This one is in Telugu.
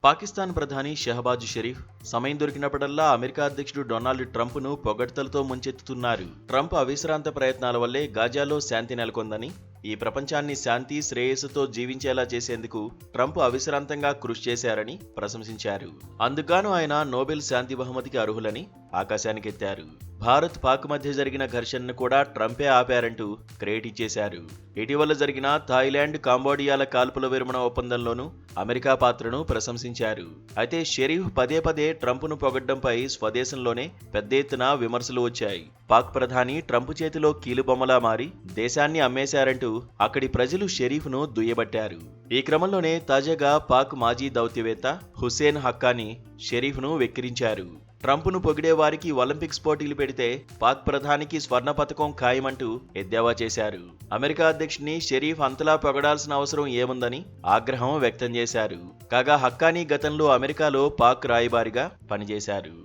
పాకిస్తాన్ ప్రధాని షహబాజ్ షరీఫ్ సమయం దొరికినప్పుడల్లా అమెరికా అధ్యక్షుడు డొనాల్డ్ ట్రంప్ను పొగడ్తలతో ముంచెత్తుతున్నారు. ట్రంప్ అవిశ్రాంత ప్రయత్నాల వల్లే గాజాలో శాంతి నెలకొందని, ఈ ప్రపంచాన్ని శాంతి శ్రేయస్సుతో జీవించేలా చేసేందుకు ట్రంప్ అవిశ్రాంతంగా కృషి చేశారని ప్రశంసించారు. అందుకుగాను ఆయన నోబెల్ శాంతి బహుమతికి అర్హులని ఆకాశానికెత్తారు. భారత్ పాక్ మధ్య జరిగిన ఘర్షణను కూడా ట్రంపే ఆపారంటూ క్రెడిట్ ఇచ్చేశారు. ఇటీవల జరిగిన థాయిలాండ్, కాంబోడియాల కాల్పుల విరమణ ఒప్పందంలోనూ అమెరికా పాత్రను ప్రశంసించారు. అయితే షరీఫ్ పదే పదే ట్రంప్ను పొగడ్డంపై స్వదేశంలోనే పెద్ద ఎత్తున విమర్శలు వచ్చాయి. పాక్ ప్రధాని ట్రంప్ చేతిలో కీలుబొమ్మలా మారి దేశాన్ని అమ్మేశారంటూ అక్కడి ప్రజలు షరీఫ్ను దుయ్యబట్టారు. ఈ క్రమంలోనే తాజాగా పాక్ మాజీ దౌత్యవేత్త హుస్సేన్ హక్కానీ షరీఫ్ను వెక్కిరించారు. ట్రంప్ను పొగిడే వారికి ఒలింపిక్స్ పోటీలు పెడితే పాక్ ప్రధానికి స్వర్ణ పతకం ఖాయమంటూ ఎద్దేవా చేశారు. అమెరికా అధ్యక్షుడిని షరీఫ్ అంతలా పొగడాల్సిన అవసరం ఏముందని ఆగ్రహం వ్యక్తం చేశారు. కాగా హక్కానీ గతంలో అమెరికాలో పాక్ రాయబారిగా పనిచేశారు.